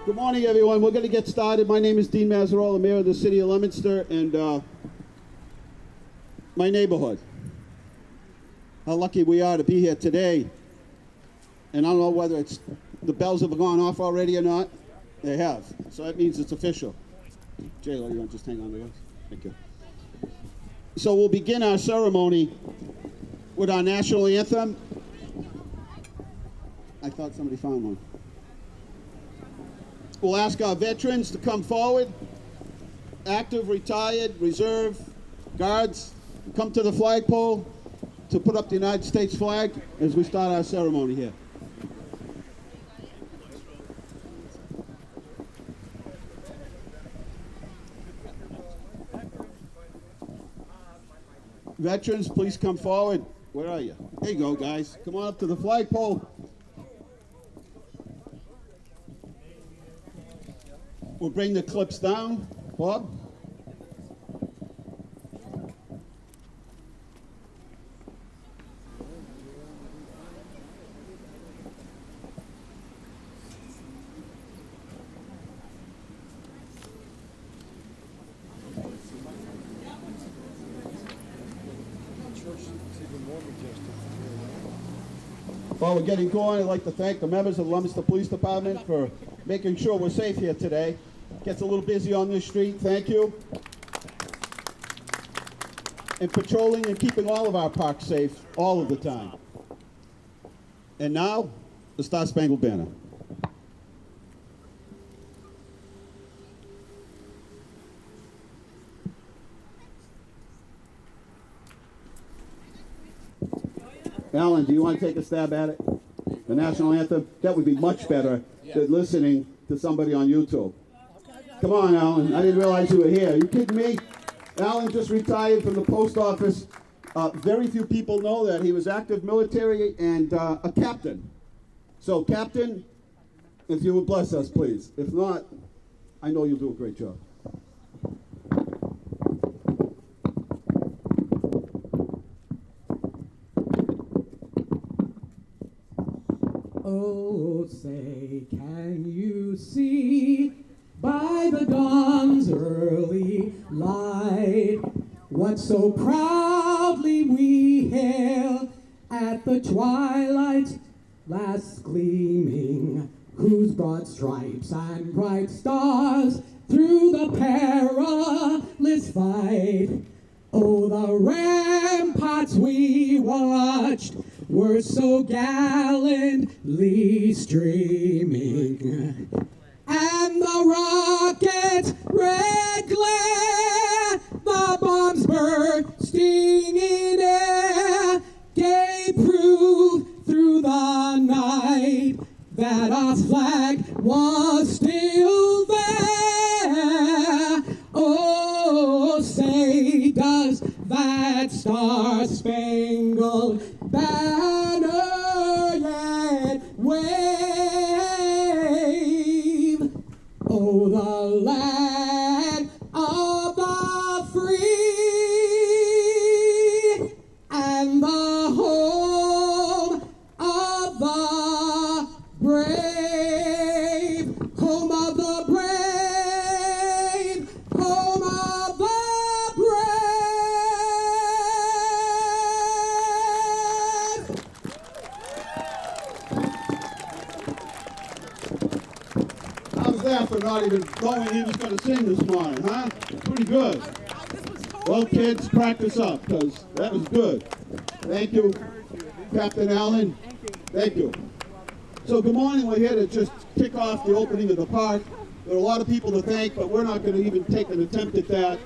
Good morning, everyone. We're going to get started. My name is Dean Mazzarola, Mayor of the City of Leominster, and my neighborhood. How lucky we are to be here today. And I don't know whether the bells have gone off already or not. They have. So that means it's official. J-Lo, you want to just hang on to us? Thank you. So we'll begin our ceremony with our national anthem. I thought somebody found one. We'll ask our veterans to come forward. Active, retired, reserve, guards, come to the flagpole to put up the United States flag as we start our ceremony here. Veterans, please come forward. Where are you? There you go, guys. Come on up to the flagpole. We'll bring the clips down. Bob? While we're getting going, I'd like to thank the members of the Leominster Police Department for making sure we're safe here today. Gets a little busy on this street. Thank you. And patrolling and keeping all of our parks safe all of the time. And now, the Star Spangled Banner. Alan, do you want to take a stab at it? The national anthem? That would be much better than listening to somebody on YouTube. Come on, Alan. I didn't realize you were here. Are you kidding me? Alan just retired from the post office. Very few people know that. He was active military and a captain. So, Captain, if you would bless us, please. If not, I know you'll do a great job. Oh, say, can you see by the dawn's early light what so proudly we hailed at the twilight's last gleaming, whose broad stripes and bright stars through the perilous fight, oh, the ramparts we watched were so gallantly streaming, and the rocket's red glare, the bombs bursting in air, gave proof through the night that our flag was still there. Oh, say, does that star-spangled banner yet wave? Oh, the land of the free and the home of the brave, home of the brave, home of the How's that for not even knowing he was going to sing this morning, huh? Pretty good. Well, kids, practice up, because that was good. Thank you, Captain Allen. Thank you. So good morning. We're here to just kick off the opening of the park. There are a lot of people to thank, but we're not going to even take an attempt at that.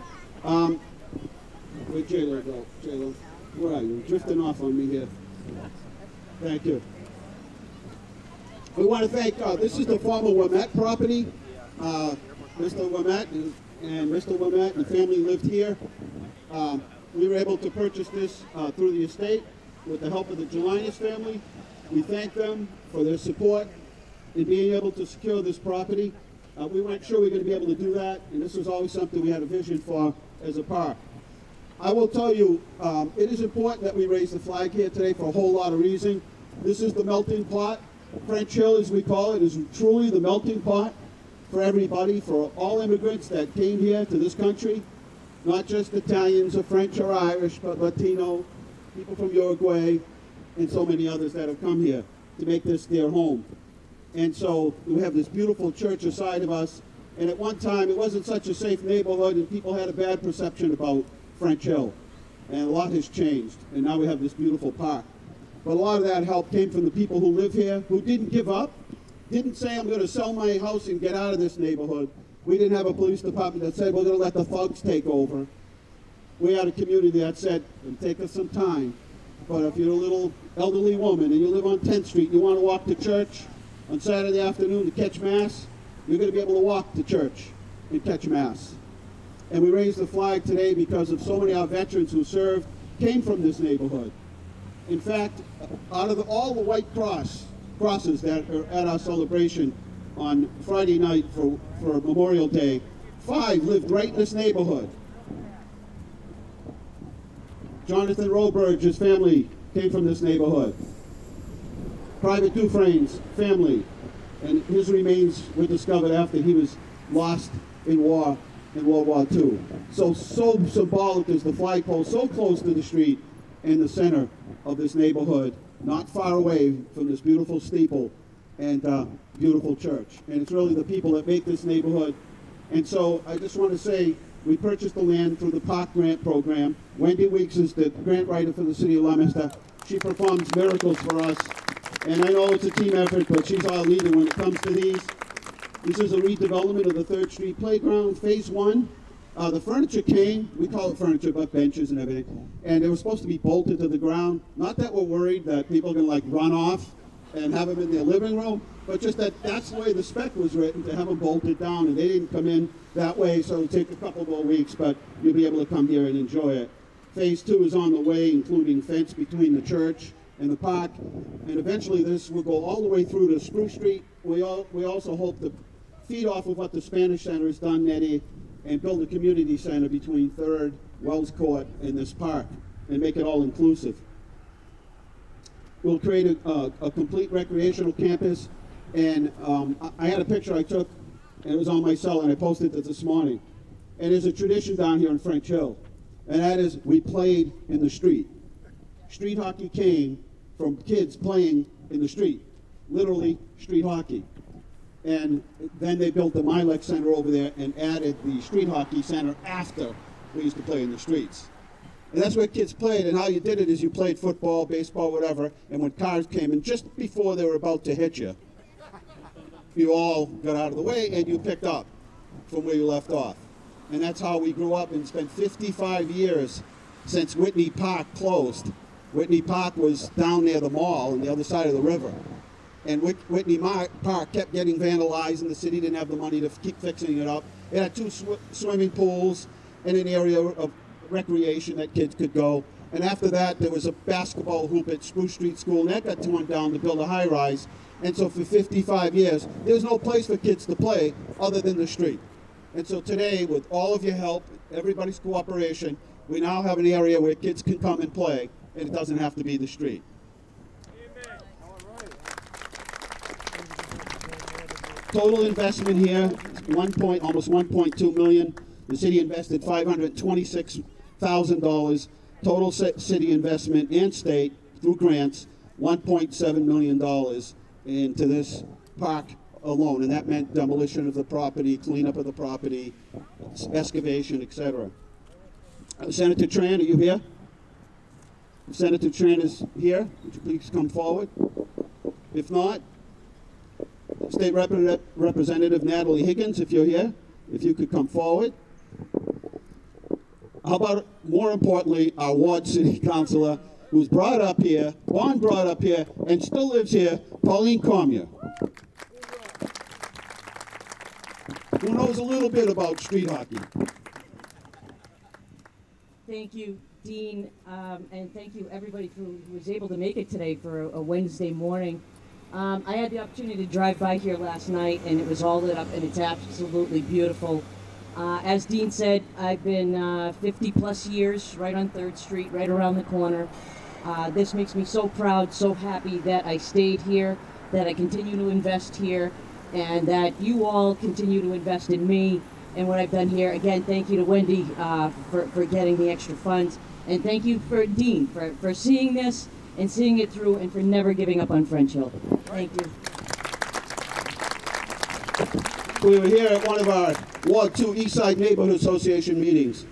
Where'd J-Lo go? J-Lo, where are you? You're drifting off on me here. Thank you. We want to thank, this is the former Wilmette property. Mr. Wilmette and Mr. Wilmette and the family lived here. We were able to purchase this through the estate with the help of the Gelinas family. We thank them for their support in being able to secure this property. We weren't sure we were going to be able to do that, and this was always something we had a vision for as a park. I will tell you, it is important that we raise the flag here today for a whole lot of reasons. This is the melting pot. French Hill, as we call it, is truly the melting pot for everybody, for all immigrants that came here to this country, not just Italians or French or Irish, but Latino, people from Uruguay, and so many others that have come here to make this their home. And so we have this beautiful church aside of us. And at one time, it wasn't such a safe neighborhood, and people had a bad perception about French Hill. And a lot has changed, and now we have this beautiful park. But a lot of that help came from the people who live here, who didn't give up, didn't say, I'm going to sell my house and get out of this neighborhood. We didn't have a police department that said, we're going to let the thugs take over. We had a community that said, it'll take us some time, but if you're a little elderly woman and you live on 10th Street and you want to walk to church on Saturday afternoon to catch Mass, you're going to be able to walk to church and catch Mass. And we raised the flag today because of so many of our veterans who served came from this neighborhood. In fact, out of all the white crosses that are at our celebration on Friday night for Memorial Day, 5 lived right in this neighborhood. Jonathan Roberge's family came from this neighborhood. Private Dufresne's family, and his remains were discovered after he was lost in war in World War II. So symbolic is the flagpole so close to the street in the center of this neighborhood, not far away from this beautiful steeple and beautiful church. And it's really the people that make this neighborhood. And so I just want to say, we purchased the land through the Park Grant Program. Wendy Weeks is the grant writer for the city of Leominster. She performs miracles for us. And I know it's a team effort, but she's our leader when it comes to these. This is a redevelopment of the 3rd Street Playground, Phase 1. The furniture came, we call it furniture, but benches and everything, and it was supposed to be bolted to the ground. Not that we're worried that people are going to like run off and have them in their living room, but just that that's the way the spec was written, to have them bolted down, and they didn't come in that way, so it'll take a couple more weeks, but you'll be able to come here and enjoy it. Phase 2 is on the way, including fence between the church and the park, and eventually this will go all the way through to Spruce Street. We also hope to feed off of what the Spanish Center has done, Nettie, and build a community center between 3rd, Wells Court, and this park, and make it all inclusive. We'll create a complete recreational campus, and I had a picture I took, and it was on my cell, and I posted it this morning. And there's a tradition down here in French Hill, and that is we played in the street. Street hockey came from kids playing in the street, literally street hockey. And then they built the Milex Center over there and added the street hockey center after we used to play in the streets. And that's where kids played, and how you did it is you played football, baseball, whatever, and when cars came in, just before they were about to hit you, you all got out of the way and you picked up from where you left off. And that's how we grew up and spent 55 years since Whitney Park closed. Whitney Park was down near the mall on the other side of the river. And Whitney Park kept getting vandalized, and the city didn't have the money to keep fixing it up. It had 2 swimming pools and an area of recreation that kids could go. And after that, there was a basketball hoop at Spruce Street School, and that got torn down to build a high-rise. And so for 55 years, there's no place for kids to play other than the street. And so today, with all of your help, everybody's cooperation, we now have an area where kids can come and play, and it doesn't have to be the street. Total investment here, almost 1.2 million. The city invested $526,000. Total city investment and state through grants, $1.7 million into this park alone, and that meant demolition of the property, cleanup of the property, excavation, etc. Senator Tran, are you here? If Senator Tran is here, would you please come forward? If not, State Representative Natalie Higgins, if you're here, if you could come forward. How about, more importantly, our Ward City Councilor, who's brought up here, born brought up here, and still lives here, Pauline Cormier, who knows a little bit about street hockey. Thank you, Dean, and thank you everybody who was able to make it today for a Wednesday morning. I had the opportunity to drive by here last night, and it was all lit up, and it's absolutely beautiful. As Dean said, I've been 50 plus years right on 3rd Street, right around the corner. This makes me so proud, so happy that I stayed here, that I continue to invest here, and that you all continue to invest in me and what I've done here. Again, thank you to Wendy for getting the extra funds, and thank you for Dean for seeing this and seeing it through, and for never giving up on French Hill. Thank you. We were here at one of our Ward 2 Eastside Neighborhood Association meetings,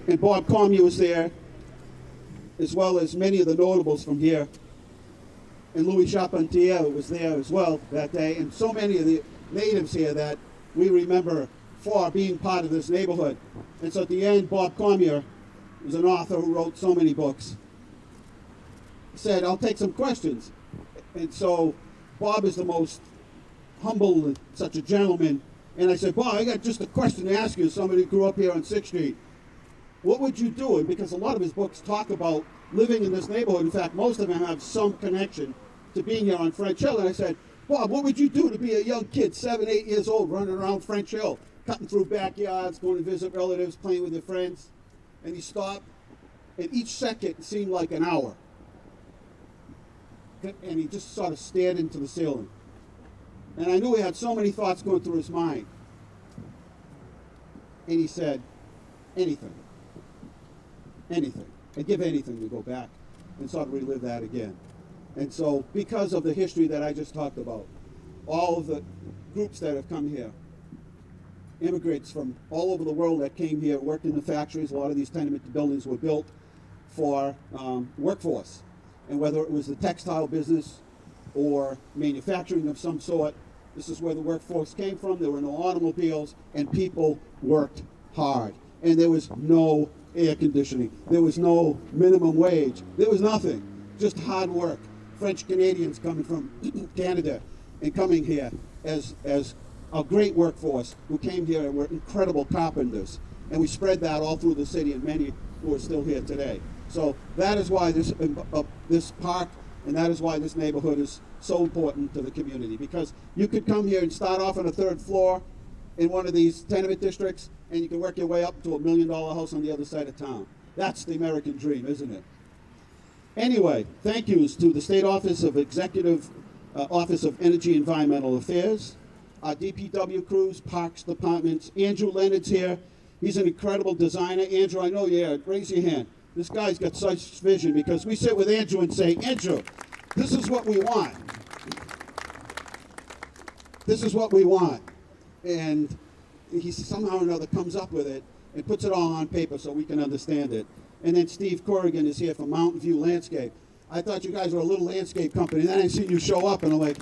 and Bob Cormier was there, as well as many of the notables from here, and Louis Charpentier was there as well that day, and so many of the natives here that we remember for being part of this neighborhood. And so at the end, Bob Cormier, who's an author who wrote so many books, said, I'll take some questions. And so Bob is the most humble and such a gentleman. And I said, Bob, I got just a question to ask you as somebody who grew up here on 6th Street. What would you do? And because a lot of his books talk about living in this neighborhood. In fact, most of them have some connection to being here on French Hill. And I said, Bob, what would you do to be a young kid, 7, 8 years old, running around French Hill, cutting through backyards, going to visit relatives, playing with your friends? And he stopped, and each second seemed like an hour. And he just sort of stared into the ceiling. And I knew he had so many thoughts going through his mind. And he said, anything. Anything. I'd give anything to go back and sort of relive that again. And so, because of the history that I just talked about, all of the groups that have come here, immigrants from all over the world that came here, worked in the factories, a lot of these tenement buildings were built for workforce. And whether it was the textile business or manufacturing of some sort, this is where the workforce came from. There were no automobiles, and people worked hard. And there was no air conditioning. There was no minimum wage. There was nothing, just hard work. French Canadians coming from Canada and coming here as a great workforce who came here and were incredible carpenters. And we spread that all through the city, and many who are still here today. So that is why this park, and that is why this neighborhood is so important to the community, because you could come here and start off on a 3rd floor in one of these tenement districts, and you can work your way up to $1 million house on the other side of town. That's the American dream, isn't it? Anyway, thank yous to the State Office of Office of Energy and Environmental Affairs, our DPW crews, Parks Departments. Andrew Leonard's here. He's an incredible designer. Andrew, I know you're here. Raise your hand. This guy's got such vision, because we sit with Andrew and say, Andrew, this is what we want. This is what we want. And he somehow or another comes up with it and puts it all on paper so we can understand it. And then Steve Corrigan is here from Mountain View Landscape. I thought you guys were a little landscape company. Then I seen you show up, and I'm like,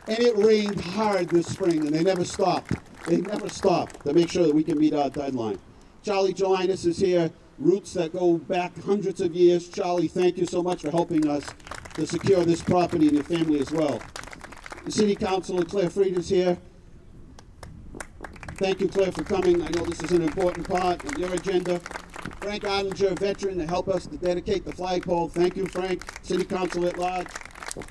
and it rained hard this spring, and they never stopped. They never stopped to make sure that we can meet our deadline. Charlie Jelinas is here, roots that go back hundreds of years. Charlie, thank you so much for helping us to secure this property and your family as well. The City Councilor, Claire Fried, is here. Thank you, Claire, for coming. I know this is an important part of your agenda. Frank Ottinger, veteran, to help us to dedicate the flagpole. Thank you, Frank. City Council at large.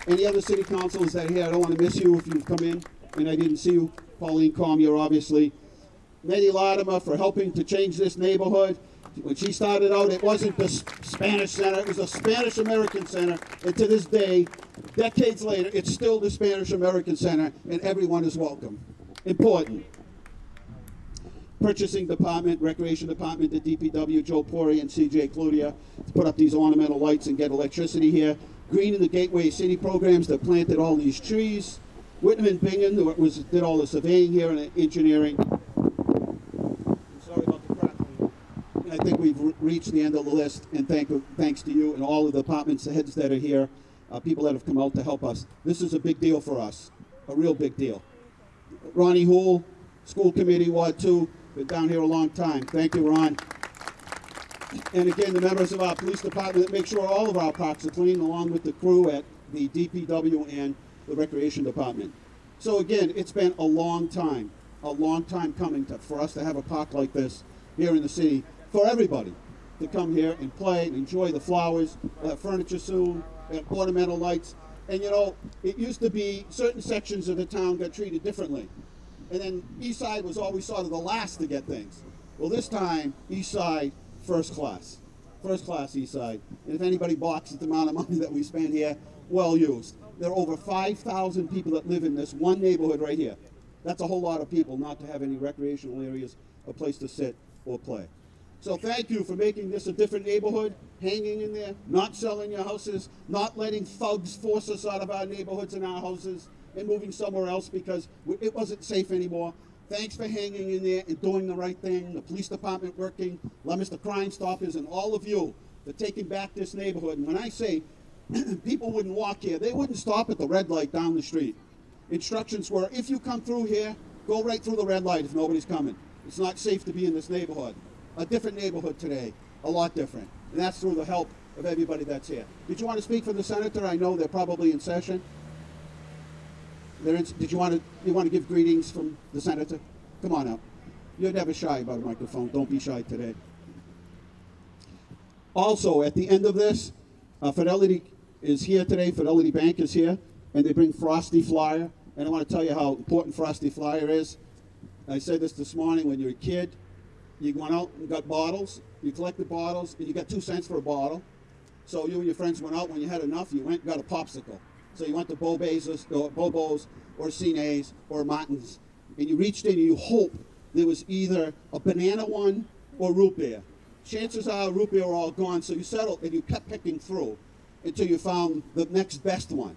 Any other city councilors that are here, I don't want to miss you if you've come in and I didn't see you. Pauline Cormier, obviously. Nettie Latimer for helping to change this neighborhood. When she started out, it wasn't the Spanish Center, it was a Spanish-American Center. And to this day, decades later, it's still the Spanish-American Center, and everyone is welcome. Important. Purchasing Department, Recreation Department, the DPW, Joe Pori and CJ Cludia to put up these ornamental lights and get electricity here. Green in the Gateway City programs that planted all these trees. Whitman and Bingen did all the surveying here and engineering. I'm sorry about the crackling. And I think we've reached the end of the list, and thanks to you and all of the departments, the heads that are here, people that have come out to help us. This is a big deal for us, a real big deal. Ronnie Houle, School Committee, Ward 2, been down here a long time. Thank you, Ron. And again, the members of our police department that make sure all of our parks are clean, along with the crew at the DPW and the Recreation Department. So again, it's been a long time coming for us to have a park like this here in the city, for everybody to come here and play and enjoy the flowers, furniture soon, ornamental lights. And you know, it used to be certain sections of the town got treated differently. And then East Side was always sort of the last to get things. Well, this time, East Side, first class East Side. And if anybody balks at the amount of money that we spend here, well used. There are over 5,000 people that live in this one neighborhood right here. That's a whole lot of people not to have any recreational areas, a place to sit or play. So thank you for making this a different neighborhood, hanging in there, not selling your houses, not letting thugs force us out of our neighborhoods and our houses and moving somewhere else because it wasn't safe anymore. Thanks for hanging in there and doing the right thing, the police department working, Leominster Crime Stoppers, and all of you for taking back this neighborhood. And when I say people wouldn't walk here, they wouldn't stop at the red light down the street. Instructions were, if you come through here, go right through the red light if nobody's coming. It's not safe to be in this neighborhood. A different neighborhood today, a lot different. And that's through the help of everybody that's here. Did you want to speak for the senator? I know they're probably in session. Did you want to give greetings from the senator? Come on up. You're never shy about a microphone. Don't be shy today. Also, at the end of this, Fidelity is here today. Fidelity Bank is here, and they bring Frosty Flyer. And I want to tell you how important Frosty Flyer is. I said this morning. When you're a kid, you went out and got bottles. You collected bottles, and you got 2 cents for a bottle. So you and your friends went out. When you had enough, you went and got a popsicle. So you went to Bobo's or Cina's or Martin's, and you reached in and you hoped there was either a banana one or root beer. Chances are root beer were all gone, so you settled and you kept picking through until you found the next best one.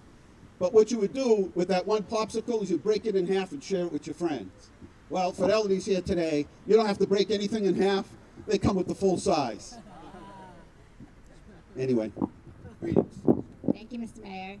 But what you would do with that one popsicle is you break it in half and share it with your friends. Well, Fidelity's here today. You don't have to break anything in half. They come with the full size. Anyway, greetings. Thank you, Mr. Mayor.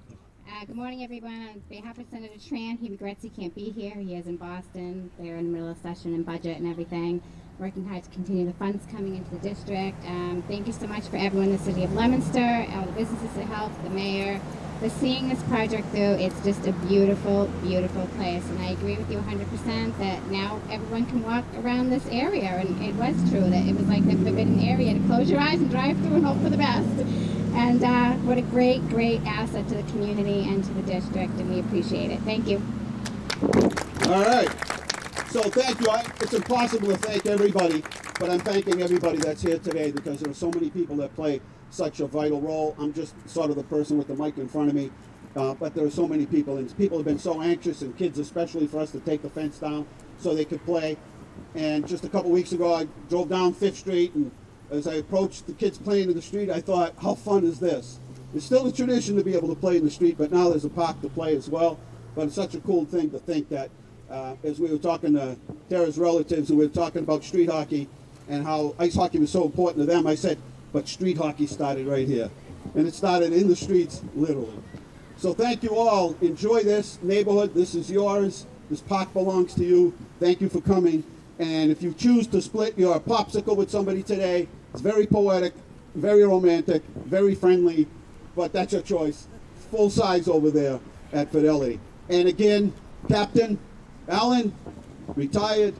Good morning, everyone. On behalf of Senator Tran, he regrets he can't be here. He is in Boston. They're in the middle of session and budget and everything, working hard to continue the funds coming into the district. Thank you so much for everyone in the city of Leominster, all the businesses that helped, the mayor, for seeing this project through. It's just a beautiful, beautiful place. And I agree with you 100% that now everyone can walk around this area. And it was true that it was like the forbidden area to close your eyes and drive through and hope for the best. And what a great, great asset to the community and to the district, and we appreciate it. Thank you. All right. So thank you. It's impossible to thank everybody, but I'm thanking everybody that's here today because there are so many people that play such a vital role. I'm just sort of the person with the mic in front of me, but there are so many people, and people have been so anxious, and kids especially, for us to take the fence down so they could play. And just a couple weeks ago, I drove down 5th Street, and as I approached the kids playing in the street, I thought, how fun is this? It's still a tradition to be able to play in the street, but now there's a park to play as well. But it's such a cool thing to think that as we were talking to Tara's relatives, and we were talking about street hockey and how ice hockey was so important to them, I said, but street hockey started right here. And it started in the streets, literally. So thank you all. Enjoy this neighborhood. This is yours. This park belongs to you. Thank you for coming. And if you choose to split your popsicle with somebody today, it's very poetic, very romantic, very friendly, but that's your choice. Full size over there at Fidelity. And again, Captain Allen, retired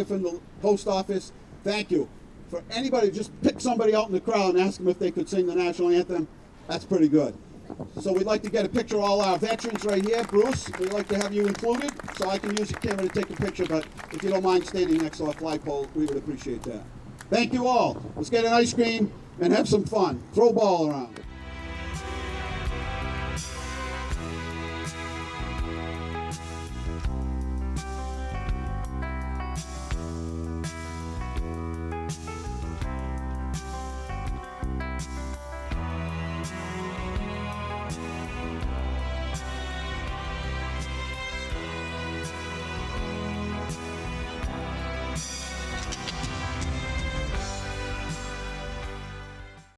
from the post office. Thank you. For anybody, just pick somebody out in the crowd and ask them if they could sing the national anthem. That's pretty good. So we'd like to get a picture of all our veterans right here. Bruce, we'd like to have you included, so I can use your camera to take a picture, but if you don't mind standing next to our flagpole, we would appreciate that. Thank you all. Let's get an ice cream and have some fun. Throw a ball around.